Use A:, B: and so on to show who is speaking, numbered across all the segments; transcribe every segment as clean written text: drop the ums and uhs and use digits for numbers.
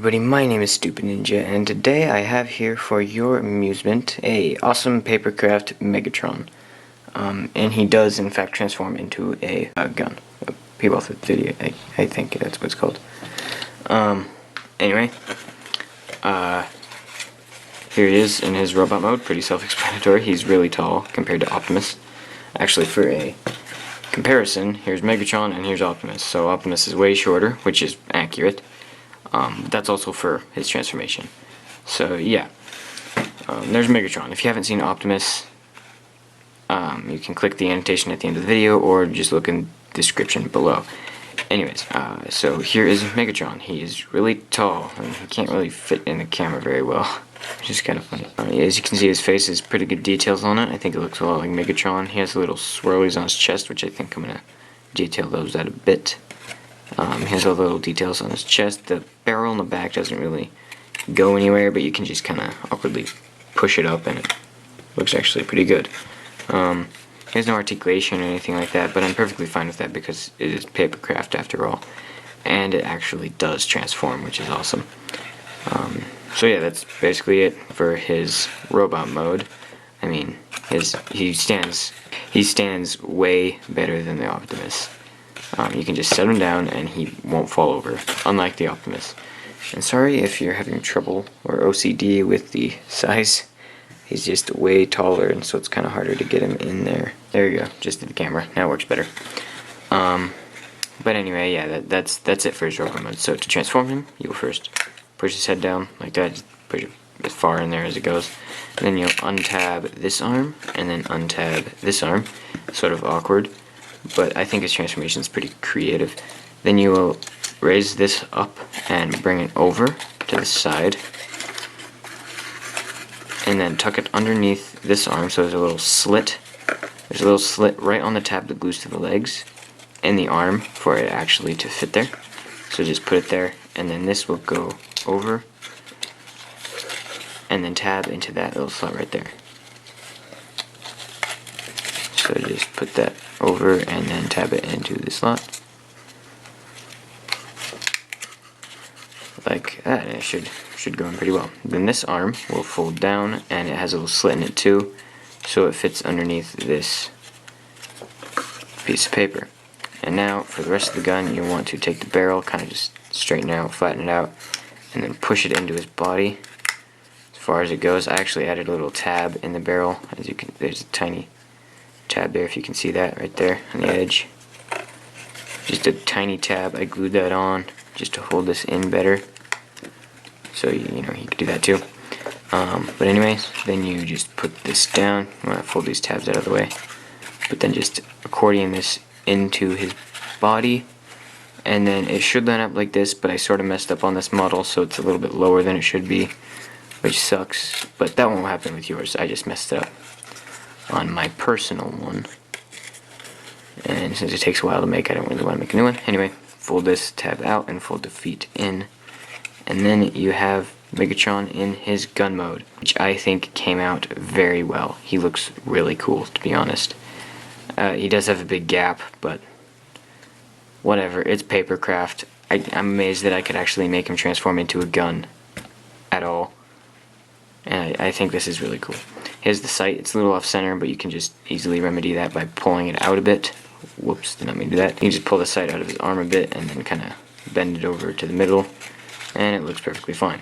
A: everybody, my name is Stupid Ninja, and today I have here for your amusement a awesome Papercraft Megatron. And he does in fact transform into a gun. People off the video, I think that's what it's called. Anyway, here he is in his robot mode, pretty self-explanatory. He's really tall compared to Optimus. Actually, for a comparison, here's Megatron and here's Optimus. So Optimus is way shorter, which is accurate. That's also for his transformation. So yeah, there's Megatron. If you haven't seen Optimus, you can click the annotation at the end of the video or just look in the description below. Anyways, so here is Megatron. He is really tall and he can't really fit in the camera very well, which is kind of funny. As you can see, his face has pretty good details on it. I think it looks a lot like Megatron. He has little swirlies on his chest, which I think I'm going to detail those out a bit. He has all the little details on his chest. The barrel in the back doesn't really go anywhere, but you can just kind of awkwardly push it up and it looks actually pretty good. He has no articulation or anything like that, but I'm perfectly fine with that because it is Papercraft after all. And it actually does transform, which is awesome. So yeah, that's basically it for his robot mode. I mean, he stands way better than the Optimus. You can just set him down and he won't fall over, unlike the Optimus. And sorry if you're having trouble or OCD with the size. He's just way taller, and so it's kind of harder to get him in there. There you go, just to the camera. Now it works better. But anyway, yeah, that's it for his robot mode. So to transform him, you'll first push his head down like that. Just push it as far in there as it goes. And then you'll untab this arm, and then untab this arm. Sort of awkward, but I think his transformation is pretty creative. Then you will raise this up and bring it over to the side, and then tuck it underneath this arm so there's a little slit. There's a little slit right on the tab that glues to the legs and the arm for it actually to fit there. So just put it there, and then this will go over and then tab into that little slot right there. So just put that over and then tab it into the slot like that, and it should go in pretty well. Then this arm will fold down, and it has a little slit in it too, so it fits underneath this piece of paper. And now for the rest of the gun, you want to take the barrel, kind of just straighten it out, flatten it out, and then push it into his body as far as it goes. I actually added a little tab in the barrel. As you can, there's a tiny tab there, if you can see that right there on the edge. Just a tiny tab. I glued that on just to hold this in better, so you could do that too. But anyways, then you just put this down. I'm gonna fold these tabs out of the way, but then just accordion this into his body, and then it should line up like this, but I sort of messed up on this model, so it's a little bit lower than it should be, which sucks, but that won't happen with yours. I just messed it up on my personal one, and since it takes a while to make, I don't really want to make a new one. Anyway, fold this tab out and fold the feet in, and then you have Megatron in his gun mode, which I think came out very well. He looks really cool, to be honest. He does have a big gap, but whatever, it's Papercraft. I'm amazed that I could actually make him transform into a gun at all, and I think this is really cool. Here's the sight. It's a little off center, but you can just easily remedy that by pulling it out a bit. Whoops, did not mean to do that. You can just pull the sight out of his arm a bit and then kind of bend it over to the middle, and it looks perfectly fine.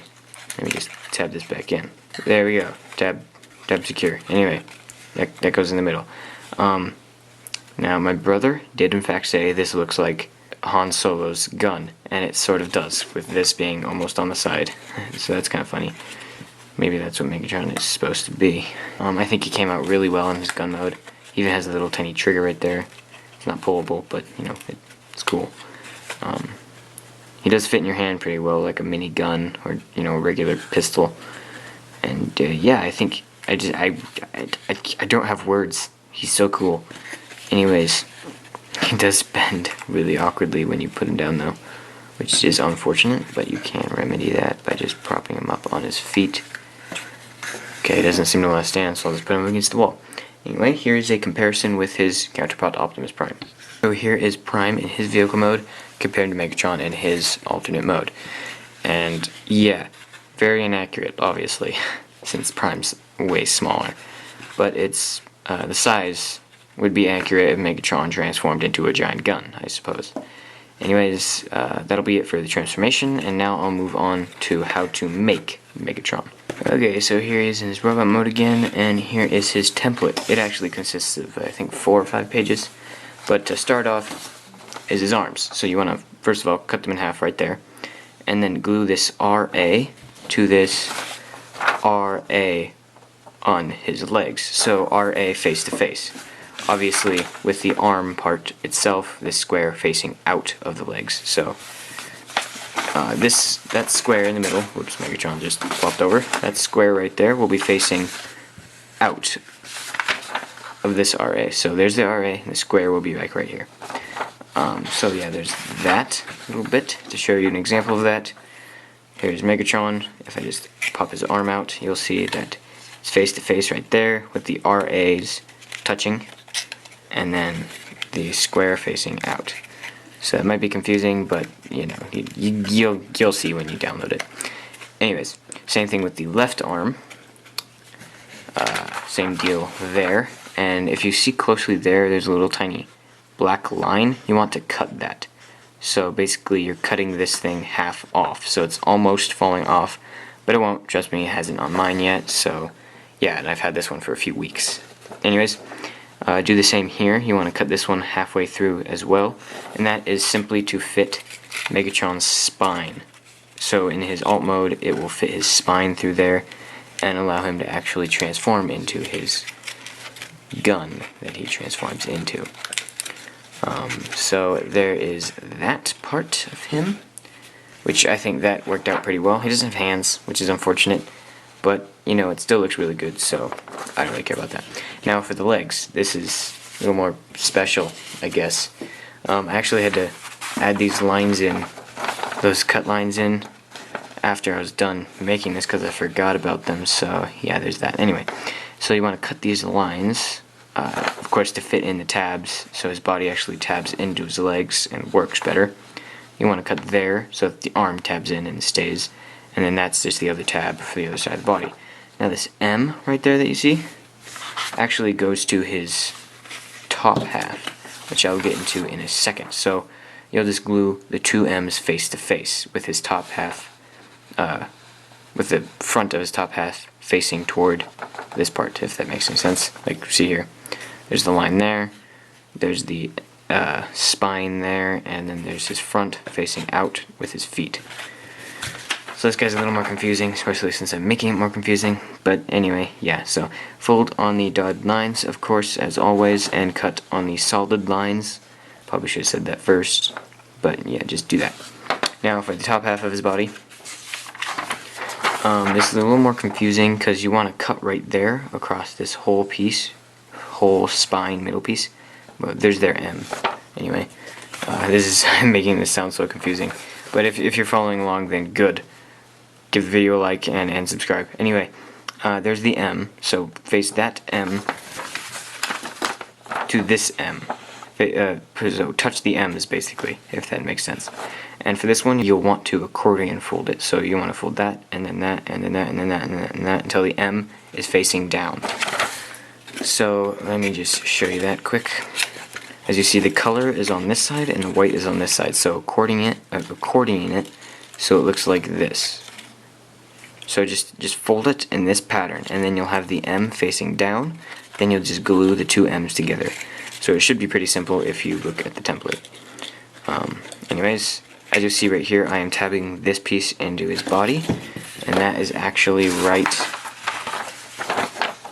A: Let me just tab this back in. There we go. Tab secure. Anyway, that goes in the middle. Now my brother did in fact say this looks like Han Solo's gun, and it sort of does, with this being almost on the side. So that's kind of funny. Maybe that's what Megatron is supposed to be. I think he came out really well in his gun mode. He even has a little tiny trigger right there. It's not pullable, but it's cool. He does fit in your hand pretty well, like a mini gun or a regular pistol. And yeah, I think I don't have words. He's so cool. Anyways, he does bend really awkwardly when you put him down though, which is unfortunate, but you can remedy that by just propping him up on his feet. Okay, he doesn't seem to want to stand, so I'll just put him against the wall. Anyway, here is a comparison with his counterpart Optimus Prime. So here is Prime in his vehicle mode compared to Megatron in his alternate mode. And yeah, very inaccurate, obviously, since Prime's way smaller. But it's the size would be accurate if Megatron transformed into a giant gun, I suppose. Anyways, that'll be it for the transformation, and now I'll move on to how to make Megatron. Okay, so here he is in his robot mode again, and here is his template. It actually consists of, I think, 4 or 5 pages. But to start off is his arms. So you want to, first of all, cut them in half right there, and then glue this RA to this RA on his legs. So RA face to face. Obviously, with the arm part itself, this square facing out of the legs. So that square in the middle, whoops, Megatron just flopped over. That square right there will be facing out of this RA. So there's the RA, and the square will be like right here. So yeah, there's that little bit to show you an example of that. Here's Megatron. If I just pop his arm out, you'll see that it's face to face right there with the RAs touching, and then the square facing out. So it might be confusing, but you know, you'll see when you download it. Anyways, same thing with the left arm. Same deal there. And if you see closely there's a little tiny black line. You want to cut that. So basically you're cutting this thing half off. So it's almost falling off, but it won't. Trust me, it hasn't on mine yet. So yeah, and I've had this one for a few weeks. Anyways, do the same here. You want to cut this one halfway through as well, and that is simply to fit Megatron's spine. So in his alt mode, it will fit his spine through there and allow him to actually transform into his gun that he transforms into. So there is that part of him, which I think that worked out pretty well. He doesn't have hands, which is unfortunate, but you know, it still looks really good, so I don't really care about that. Now for the legs, this is a little more special, I guess. I actually had to add these lines in, those cut lines in, after I was done making this because I forgot about them, so yeah, there's that. Anyway, so you want to cut these lines, of course, to fit in the tabs, so his body actually tabs into his legs and works better. You want to cut there so that the arm tabs in and stays, and then that's just the other tab for the other side of the body. Now this M right there that you see actually goes to his top half, which I'll get into in a second. So you'll just glue the two M's face to face with his top half, with the front of his top half facing toward this part, if that makes any sense. Like, see here, there's the line there, there's the spine there, and then there's his front facing out with his feet. So this guy's a little more confusing, especially since I'm making it more confusing. But anyway, yeah, so fold on the dotted lines, of course, as always, and cut on the solid lines. Probably should have said that first, but yeah, just do that. Now for the top half of his body, this is a little more confusing because you want to cut right there across this whole piece, whole spine middle piece. But there's their M. Anyway, this is making this sound so confusing. But if you're following along, then good. Give the video a like and subscribe. Anyway, there's the M. So face that M to this M. So touch the M's basically, if that makes sense. And for this one, you'll want to accordion fold it. So you want to fold that, and then that, and then that, and then that, and then that, and that, until the M is facing down. So let me just show you that quick. As you see, the color is on this side, and the white is on this side. So accordioning it so it looks like this. So just fold it in this pattern, and then you'll have the M facing down. Then you'll just glue the two M's together. So it should be pretty simple if you look at the template. Anyways, as you see right here, I am tabbing this piece into his body, and that is actually right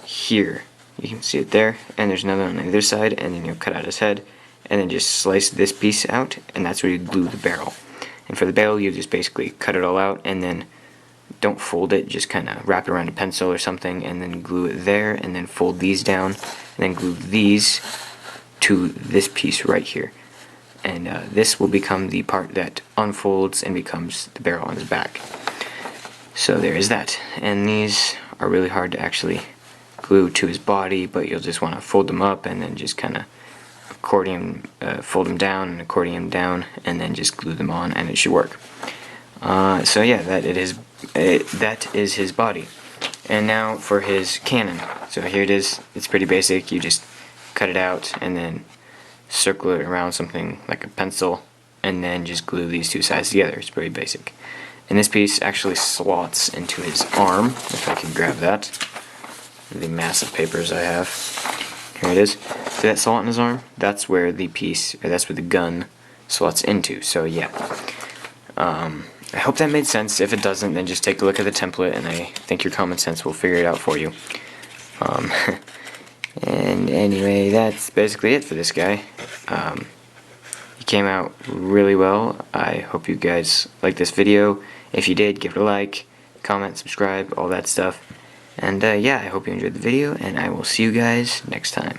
A: here. You can see it there, and there's another on the other side, and then you'll cut out his head, and then just slice this piece out, and that's where you glue the barrel. And for the barrel, you just basically cut it all out, and then don't fold it, just kind of wrap it around a pencil or something, and then glue it there, and then fold these down, and then glue these to this piece right here. And this will become the part that unfolds and becomes the barrel on his back. So there is that. And these are really hard to actually glue to his body, but you'll just want to fold them up and then just kind of fold them down and accordion down, and then just glue them on, and it should work. So yeah, that is his body. And now for his cannon. So here it is. It's pretty basic. You just cut it out and then circle it around something like a pencil, and then just glue these two sides together. It's pretty basic. And this piece actually slots into his arm, if I can grab that. The massive papers I have. Here it is. See that slot in his arm? That's where the piece, or that's where the gun slots into. So yeah. I hope that made sense. If it doesn't, then just take a look at the template, and I think your common sense will figure it out for you. And anyway, that's basically it for this guy. He came out really well. I hope you guys liked this video. If you did, give it a like, comment, subscribe, all that stuff. And yeah, I hope you enjoyed the video, and I will see you guys next time.